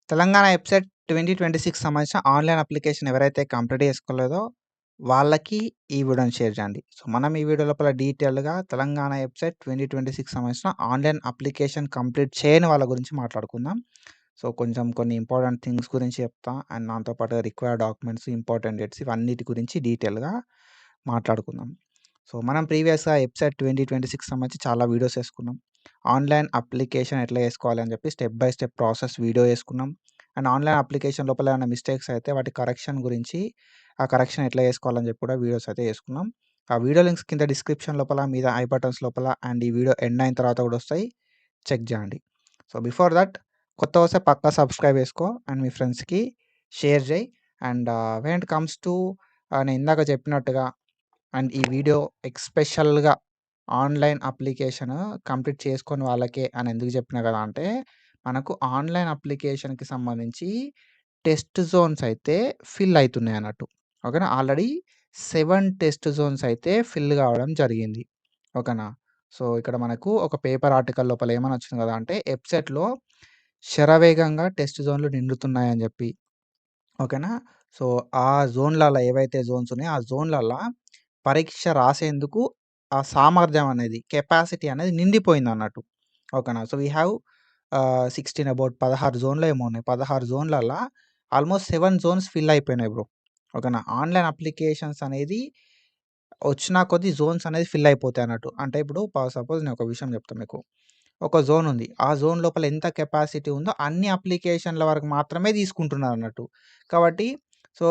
Telangana website 2026 సంబంధించిన online application ఎవరైతే complete చేసుకోలేదో వాళ్ళకి ఈ వీడియోని షేర్ చేయండి. సో, మనం ఈ వీడియో లోపల డీటెయిల్‌గా తెలంగాణ వెబ్‌సైట్ 2026 సంబంధించిన ఆన్‌లైన్ అప్లికేషన్ కంప్లీట్ చేయని వాళ్ళ గురించి మాట్లాడుకుందాం. సో, కొంచెం కొన్ని ఇంపార్టెంట్ థింగ్స్ గురించి చెప్తా. అండ్ దాంతో పాటుగా రిక్వైర్డ్ డాక్యుమెంట్స్, ఇంపార్టెంట్ డేట్స్ ఇవన్నిటి గురించి డీటెయిల్‌గా మాట్లాడుకుందాం. సో, మనం ప్రీవియస్‌గా వెబ్‌సైట్ 2026 సంబంధించి చాలా వీడియోస్ చేసుకున్నాం. ఆన్‌లైన్ అప్లికేషన్ ఎట్లా చేసుకోవాలి అని చెప్పి step by step process video చేసుకున్నాం. అండ్ ఆన్‌లైన్ అప్లికేషన్ లోపల ఏమైనా మిస్టేక్స్ అయితే వాటి కరెక్షన్ గురించి, ఆ కరెక్షన్ ఎట్లా చేసుకోవాలని చెప్పి కూడా వీడియోస్ అయితే చేసుకున్నాం. ఆ వీడియో లింక్స్ కింద డిస్క్రిప్షన్ లోపల, మీద ఐ బటన్స్ లోపల అండ్ ఈ వీడియో ఎండ్ అయిన తర్వాత కూడా వస్తాయి. చెక్ చేయండి. సో, బిఫోర్ దట్ కొత్తగా వస్తే పక్కా సబ్స్క్రైబ్ చేసుకో అండ్ మీ ఫ్రెండ్స్‌కి షేర్ చేయి. And when it comes to నేను ఇందాక చెప్పినట్టుగా అండ్ ఈ వీడియో ఎస్పెషల్‌గా ఆన్‌లైన్ అప్లికేషన్ కంప్లీట్ చేసుకోని వాళ్ళకే అని ఎందుకు చెప్పినా కదా అంటే, మనకు ఆన్‌లైన్ అప్లికేషన్‌కి సంబంధించి టెస్ట్ జోన్స్ అయితే ఫిల్ అయితున్నాయన్నట్టు. ఓకేనా. ఆల్రెడీ 7 టెస్ట్ జోన్స్ అయితే ఫిల్ కావడం జరిగింది. ఓకేనా. సో, ఇక్కడ మనకు ఒక పేపర్ ఆర్టికల్ లోపల ఏమని వచ్చింది కదా అంటే, వెబ్‌సైట్‌లో శరవేగంగా టెస్ట్ జోన్‌లు నిండుతున్నాయని చెప్పి. ఓకేనా. సో, ఆ జోన్‌లల్ల ఏవైతే జోన్స్ ఉన్నాయో, ఆ జోన్‌లల్ల పరీక్ష రాసేందుకు ఆ సామర్థ్యం అనేది, కెపాసిటీ అనేది నిండిపోయిందన్నట్టు. ఓకేనా. సో, వి హావ్ 16 అబౌట్ 16 జోన్‌లో ఏమో ఉన్నాయి. 16 జోన్‌లల్ల ఆల్మోస్ట్ 7 జోన్స్ ఫిల్ అయిపోయినాయి బ్రో. ఓకేనా. ఆన్‌లైన్ అప్లికేషన్స్ అనేది వచ్చిన కొద్దీ జోన్స్ అనేది ఫిల్ అయిపోతాయన్నట్టు. అంటే ఇప్పుడు సపోజ్ నేను ఒక విషయం చెప్తా మీకు. ఒక జోన్ ఉంది. ఆ జోన్ లోపల ఎంత కెపాసిటీ ఉందో అన్ని అప్లికేషన్‌ల వరకు మాత్రమే తీసుకుంటున్నారన్నట్టు. కాబట్టి సో,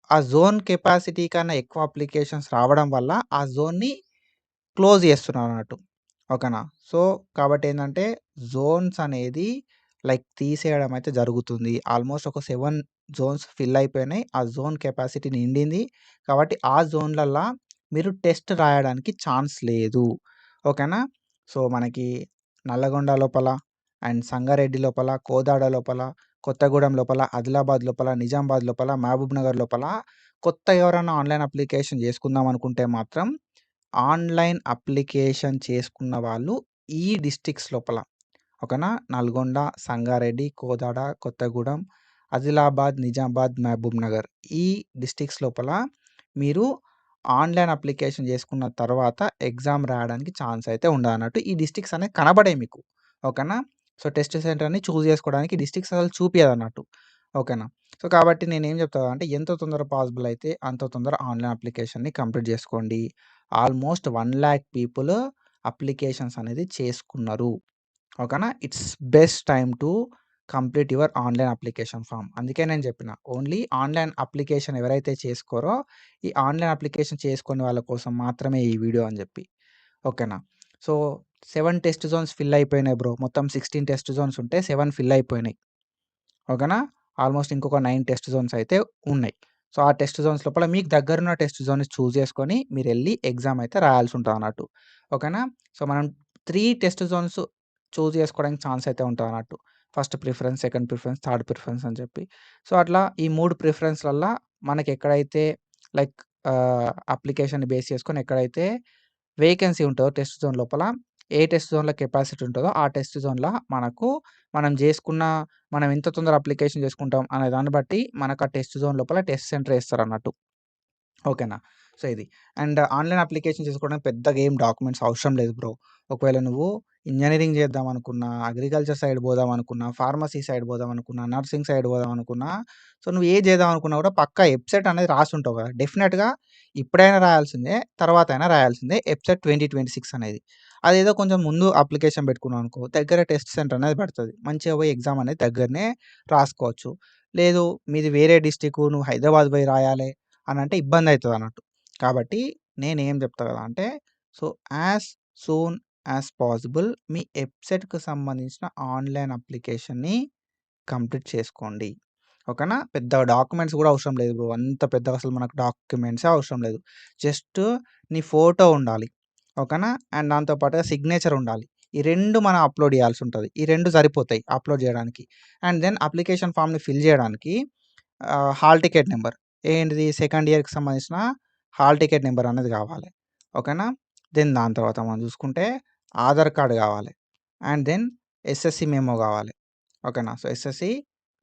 ఆ జోన్ కెపాసిటీ కన్నా ఎక్కువ అప్లికేషన్స్ రావడం వల్ల ఆ జోన్‌ని క్లోజ్ చేస్తున్నారన్నట్టు. ఓకేనా. సో, కాబట్టేందంటే జోన్స్ అనేది లైక్ తీసేయడం అయితే జరుగుతుంది. ఆల్మోస్ట్ ఒక 7 జోన్స్ ఫిల్ అయిపోయినాయి. ఆ జోన్ కెపాసిటీ నిండింది. కాబట్టి ఆ జోన్‌లల్ల మీరు టెస్ట్ రాయడానికి ఛాన్స్ లేదు. ఓకేనా. సో, మనకి నల్లగొండ లోపల అండ్ సంగారెడ్డి లోపల, కోదాడ లోపల, కొత్తగూడెం లోపల, ఆదిలాబాద్ లోపల, నిజామాబాద్ లోపల, మహబూబ్‌నగర్ లోపల కొత్తగా ఎవరైనా ఆన్‌లైన్ అప్లికేషన్ చేసుకుందాం అనుకుంటే మాత్రం ఆన్‌లైన్ అప్లికేషన్ చేసుకున్న వాళ్ళు ఈ డిస్ట్రిక్ట్స్ లోపల ఓకేనా. నల్గొండ, సంగారెడ్డి, కోదాడ, కొత్తగూడెం, ఆదిలాబాద్, నిజామాబాద్, మహబూబ్‌నగర్ ఈ డిస్ట్రిక్ట్స్ లోపల మీరు ఆన్‌లైన్ అప్లికేషన్ చేసుకున్న తర్వాత ఎగ్జామ్ రాయడానికి ఛాన్స్ అయితే ఉండదన్నట్టు. ఈ డిస్ట్రిక్ట్స్ అనేవి కనబడాయి మీకు. ఓకేనా. సో, టెస్ట్ సెంటర్‌ని చూజ్ చేసుకోవడానికి డిస్ట్రిక్ట్స్ అసలు చూపియదన్నట్టు. ఓకేనా. సో, కాబట్టి నేనేం చెప్తా అంటే ఎంత తొందర పాసిబుల్ అయితే అంత తొందర ఆన్‌లైన్ అప్లికేషన్‌ని కంప్లీట్ చేసుకోండి. ఆల్మోస్ట్ 1,00,000 పీపుల్ అప్లికేషన్స్ అనేది చేసుకున్నారు. ఓకేనా. It's best time to complete your online application form. అందుకే నేను చెప్పిన ఓన్లీ ఆన్‌లైన్ అప్లికేషన్ ఎవరైతే చేసుకోరో ఈ ఆన్‌లైన్ అప్లికేషన్ చేసుకునే వాళ్ళ కోసం మాత్రమే ఈ వీడియో అని చెప్పి. ఓకేనా. సో, 7 టెస్ట్ జోన్స్ ఫిల్ అయిపోయినాయి బ్రో. మొత్తం 16 టెస్ట్ జోన్స్ ఉంటే 7 ఫిల్ అయిపోయినాయి. ఓకేనా. ఆల్మోస్ట్ ఇంకొక 9 టెస్ట్ జోన్స్ అయితే ఉన్నాయి. సో, ఆ టెస్ట్ జోన్స్ లోపల మీకు దగ్గరున్న టెస్ట్ జోన్‌ని చూజ్ చేసుకొని మీరెళ్లి ఎగ్జామ్ అయితే రాయాల్సి ఉంటదన్నట్టు. ఓకేనా. సో, మనం 3 టెస్ట్ జోన్స్ చూజ్ చేసుకోవడానికి ఛాన్స్ అయితే ఉంటదన్నట్టు. First preference, second preference, third preference అని చెప్పి. సో, అట్లా ఈ 3 ప్రిఫరెన్స్‌లల్ల మనకెక్కడైతే లైక్ అప్లికేషన్‌ని బేస్ చేసుకొని ఎక్కడైతే వేకెన్సీ ఉంటదో టెస్ట్ జోన్ లోపల, ఏ టెస్ట్ జోన్‌లో కెపాసిటీ ఉంటదో ఆ టెస్ట్ జోన్‌ల మనకు మనం జేసుకున్న మనం ఎంత తొందర అప్లికేషన్ చేసుకుంటాం అనే దాన్ని బట్టి మనకు ఆ టెస్ట్ జోన్ లోపల టెస్ట్ సెంటర్ ఏస్తారన్నట్టు. ఓకేనా. సో, ఇది. అండ్ ఆన్‌లైన్ అప్లికేషన్ చేసుకోవడానికి పెద్దగా ఏం డాక్యుమెంట్స్ అవసరం లేదు బ్రో. ఒకవేళ నువ్వు ఇంజినీరింగ్ చేద్దామనుకున్నా, అగ్రికల్చర్ సైడ్ పోదామనుకున్నా, ఫార్మసీ సైడ్ పోదామనుకున్నా, నర్సింగ్ సైడ్ పోదామనుకున్నా, సో, నువ్వు ఏది చేద్దామనుకున్నా కూడా పక్కా వెబ్‌సైట్ అనేది రాసుంటావు కదా. డెఫినెట్‌గా ఇప్పుడైనా రాయాల్సిందే, తర్వాతైనా రాయాల్సిందే వెబ్‌సైట్ 2026 అనేది. అదేదో కొంచెం ముందు అప్లికేషన్ పెట్టుకున్నావనుకో, దగ్గర టెస్ట్ సెంటర్ అనేది పడతది. మంచిగా పోయి ఎగ్జామ్ అనేది దగ్గరనే రాసుకోవచ్చు. లేదు మీది వేరే డిస్ట్రిక్కు, నువ్వు హైదరాబాద్ పోయి రాయాలి అనంటే ఇబ్బందయితదన్నట్టు. కాబట్టి నేనేం చెప్తా కదా అంటే, so, as soon as possible మీ వెబ్‌సైట్‌కి సంబంధించిన ఆన్‌లైన్ అప్లికేషన్‌ని కంప్లీట్ చేసుకోండి. ఓకేనా. పెద్ద డాక్యుమెంట్స్ కూడా అవసరం లేదు బ్రో. అంత పెద్దగా అసలు మనకు డాక్యుమెంట్సే అవసరం లేదు. జస్ట్ నీ ఫోటో ఉండాలి. ఓకేనా. అండ్ దాంతో పాటుగా సిగ్నేచర్ ఉండాలి. ఈ 2 మనం అప్‌లోడ్ చేయాల్సుంటది. ఈ 2 సరిపోతాయి అప్‌లోడ్ చేయడానికి. అండ్ దెన్ అప్లికేషన్ ఫార్మ్‌ని ఫిల్ చేయడానికి హాల్ టికెట్ నంబర్. ఏంటిది సెకండ్ ఇయర్‌కి సంబంధించిన హాల్ టికెట్ నంబర్ అనేది కావాలి. ఓకేనా. దెన్ దాని తర్వాత మనం చూసుకుంటే ఆధార్ కార్డ్ కావాలి. అండ్ దెన్ ఎస్ఎస్‌సి మెమో కావాలి. ఓకేనా. సో, ఎస్ఎస్‌సి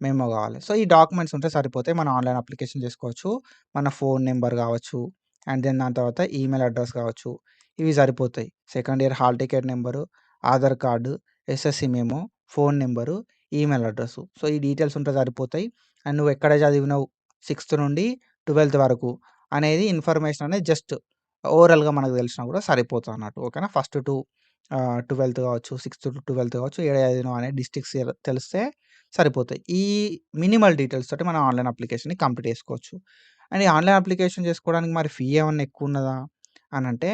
మెమో కావాలి. సో, ఈ డాక్యుమెంట్స్ ఉంటే సరిపోతాయి. మనం ఆన్‌లైన్ అప్లికేషన్ చేసుకోవచ్చు. మన ఫోన్ నంబర్ కావచ్చు, అండ్ దెన్ దాని తర్వాత ఈమెయిల్ అడ్రెస్ కావచ్చు. ఇవి సరిపోతాయి. Second year hall ticket number, Aadhaar card, SSC memo, phone number, email address. So, ఈ డీటెయిల్స్ ఉంటే సరిపోతాయి. అండ్ నువ్వు ఎక్కడ చదివినావు 6థ్ నుండి 12థ్ వరకు అనేది ఇన్ఫర్మేషన్ అనేది జస్ట్ ఓవరాల్‌గా మనకు తెలిసినా కూడా సరిపోతదన్నట్టు. ఓకేనా. ఫస్ట్ టు 12థ్ కావచ్చు, 6థ్ టు 12థ్ కావచ్చు, ఏడ చదివినావు అనే డిస్ట్రిక్ట్స్ తెలిస్తే సరిపోతాయి. ఈ మినిమల్ డీటెయిల్స్ తోటి మనం ఆన్‌లైన్ అప్లికేషన్‌ని కంప్లీట్ చేసుకోవచ్చు. అండ్ ఈ ఆన్‌లైన్ అప్లికేషన్ చేసుకోవడానికి మరి ఫీ ఏమన్నా ఎక్కువున్నదా అనంటే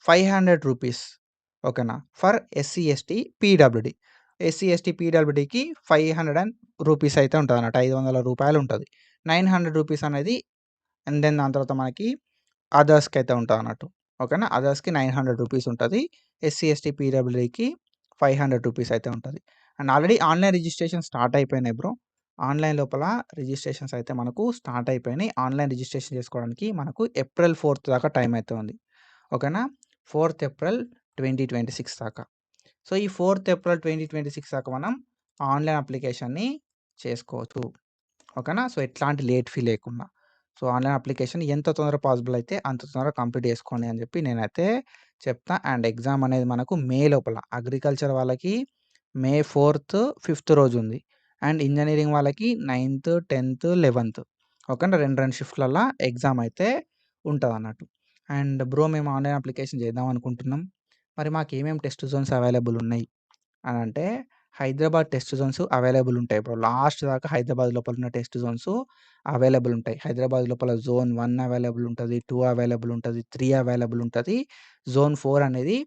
రూ. 500 ఓకేనా. For SC, ST, PWD. SC, ST, పీడబ్ల్యూడీకి రూ. 500 అయితే ఉంటదన్నట్టు. రూ. 500 ఉంటది. రూ. 900 అనేది అండ్ దెన్ దాని తర్వాత మనకి అదర్స్‌కైతే ఉంటదన్నట్టు. ఓకేనా. అదర్స్‌కి రూ. 900 ఉంటది. ఎస్సీ, ఎస్టీ, పీడబ్ల్యూడీకి రూ. 500 అయితే ఉంటది. And already online registration start అయిపోయినాయి బ్రో. ఆన్‌లైన్ లోపల రిజిస్ట్రేషన్స్ అయితే మనకు స్టార్ట్ అయిపోయినాయి. ఆన్‌లైన్ రిజిస్ట్రేషన్ చేసుకోవడానికి మనకు ఏప్రిల్ 4 దాకా టైం అయితే ఉంది. ఓకేనా. 4 ఏప్రిల్ 2026 దాకా. సో, ఈ 4 ఏప్రిల్ 2026 దాకా మనం ఆన్‌లైన్ అప్లికేషన్‌ని చేసుకోవచ్చు. ఓకేనా. సో, ఎట్లాంటి లేట్ ఫీ లేకుండా. సో, ఆన్‌లైన్ అప్లికేషన్ ఎంత తొందరగా పాసిబుల్ అయితే అంత తొందరగా కంప్లీట్ చేసుకోండి అని చెప్పి నేనైతే చెప్తా. అండ్ ఎగ్జామ్ అనేది మనకు మే లోపల. అగ్రికల్చర్ వాళ్ళకి మే 4, 5 రోజుంది. అండ్ ఇంజినీరింగ్ వాళ్ళకి 9, 10, 11 ఓకేనా. 2 షిఫ్ట్‌లల్ల ఎగ్జామ్ అయితే ఉంటదన్నట్టు. అండ్ బ్రో మేము ఆన్‌లైన్ అప్లికేషన్ చేద్దాం అనుకుంటున్నాం. మరి మాకేమేం టెస్ట్ జోన్స్ అవైలబుల్ ఉన్నాయి అనంటే హైదరాబాద్ టెస్ట్ జోన్స్ అవైలబుల్ ఉంటాయి బ్రో. లాస్ట్ దాకా హైదరాబాద్ లోపల ఉన్న టెస్ట్ జోన్స్ అవైలబుల్ ఉంటాయి. హైదరాబాద్ లోపల జోన్ 1 అవైలబుల్ ఉంటది. 2 అవైలబుల్ ఉంటది. 3 అవైలబుల్ ఉంటది. జోన్ 4 అనేది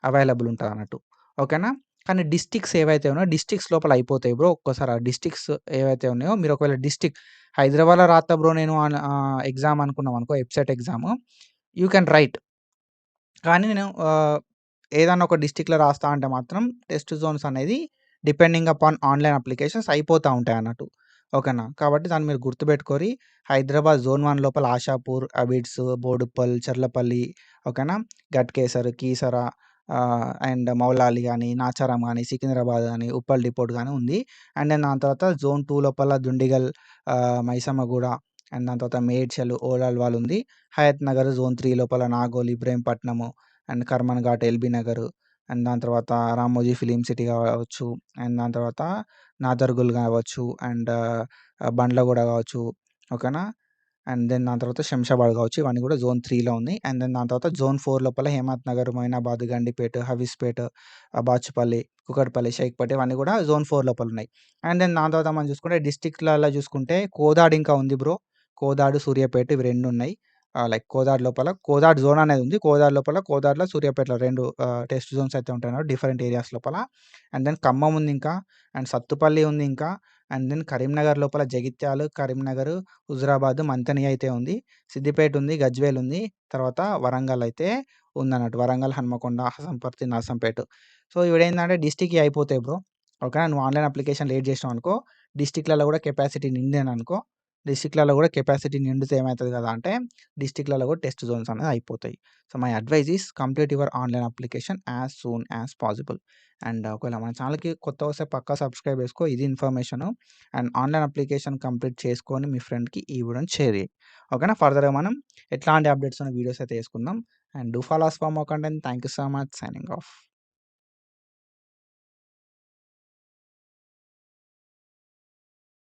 అవైలబుల్ ఉంటదన్నట్టు. ఓకేనా. కానీ డిస్ట్రిక్ట్స్ ఏవైతే ఉన్నాయో డిస్ట్రిక్ట్స్ లోపల అయిపోతాయి బ్రో. ఒక్కోసారి ఆ డిస్ట్రిక్ట్స్ ఏవైతే ఉన్నాయో మీరు ఒకవేళ డిస్ట్రిక్ట్ హైదరాబాద్‌లో రాత్తా బ్రో నేను ఎగ్జామ్ అనుకున్నామనుకో EAMCET exam you can write. కానీ నేను ఏదన్నా ఒక డిస్ట్రిక్ట్‌లో రాస్తా అంటే మాత్రం టెస్ట్ జోన్స్ అనేది డిపెండింగ్ అపాన్ ఆన్‌లైన్ అప్లికేషన్స్ అయిపోతా ఉంటాయన్నట్టు. ఓకేనా. కాబట్టి దాన్ని మీరు గుర్తుపెట్టుకోరి. హైదరాబాద్ జోన్ 1 లోపల ఆషాపూర్, అబిడ్స్, బోడుప్పల్, చర్లపల్లి ఓకేనా. గట్కేసర్, కీసర అండ్ మౌలాలి గాని, నాచారం గాని, సికింద్రాబాద్ గాని, ఉప్పల్ డిపోట్ గాని ఉంది. అండ్ దెన్ దాని తర్వాత జోన్ 2 లోపల దుండిగల్, మైసమ్మగూడ అండ్ దాని తర్వాత మేడ్చల్, ఓలాల్వాల్ ఉంది. హయత్ నగర్ జోన్ 3 లోపల Nagole, Ibrahimpatnam and Karman Ghat, LB Nagar and దాని తర్వాత రామోజీ ఫిలిం సిటీ కావచ్చు. అండ్ దాని తర్వాత నాదర్గుల్ కావచ్చు అండ్ బండ్లగూడ కావచ్చు. ఓకేనా. అండ్ దెన్ దాని తర్వాత శంషాబాద్ కావచ్చు. ఇవన్నీ కూడా జోన్ 3లో ఉంది. అండ్ దెన్ దాని తర్వాత జోన్ 4 లోపల హిమత్ నగర్, మొయినాబాద్, గండిపేట, హవీస్‌పేట, బాచుపల్లి, కూకట్పల్లి, షేక్‌పేట ఇవన్నీ కూడా జోన్ 4 లోపల ఉన్నాయి. అండ్ దెన్ దాని తర్వాత మనం చూసుకుంటే డిస్ట్రిక్ట్‌లలో చూసుకుంటే కోదాడ్ ఇంకా ఉంది బ్రో. కోదాడు, సూర్యాపేట ఇవి 2 ఉన్నాయి. లైక్ కోదాడ్ లోపల కోదాడ్ జోన్ అనేది ఉంది. కోదాడ్ లోపల కోదాడ్‌లో, సూర్యాపేటలో 2 టెస్ట్ జోన్స్ అయితే ఉంటాయన్నమాట డిఫరెంట్ ఏరియాస్ లోపల. అండ్ దెన్ ఖమ్మం ఉంది ఇంకా. అండ్ సత్తుపల్లి ఉంది ఇంకా. అండ్ దెన్ కరీంనగర్ లోపల జగిత్యాల, కరీంనగర్, హుజురాబాద్, మంథని అయితే ఉంది. సిద్దిపేట ఉంది, గజ్వేల్ ఉంది. తర్వాత వరంగల్ అయితే ఉందన్నట్టు. వరంగల్, హన్మకొండ, హసంపర్తి, నర్సంపేట. సో, ఇవిడేందంటే డిస్ట్రిక్ట్‌యి అయిపోతాయి బ్రో. ఓకేనా. నువ్వు ఆన్‌లైన్ అప్లికేషన్ లేట్ చేసినావనుకో డిస్ట్రిక్ట్‌లలో కూడా కెపాసిటీ నిండాననుకో డిస్ట్రిక్ట్‌లలో కూడా కెపాసిటీ నిండితే ఏమైతది కదా అంటే డిస్ట్రిక్ట్‌లలో కూడా టెస్ట్ జోన్స్ అనేది అయిపోతాయి. So, my advice is complete your online application as soon as possible. And ఒకవేళ మన ఛానల్‌కి కొత్తగా వస్తే పక్కా సబ్స్క్రైబ్ చేసుకో. ఇది information. And online application complete చేసుకొని మీ ఫ్రెండ్‌కి ఈ వీడియోని షేర్ చేయి. ఓకేనా. ఫర్దర్‌గా మనం ఎట్లాంటి అప్డేట్స్ ఉన్న వీడియోస్ అయితే చేసుకుందాం. And do follow us for more content. Thank you so much. Signing off.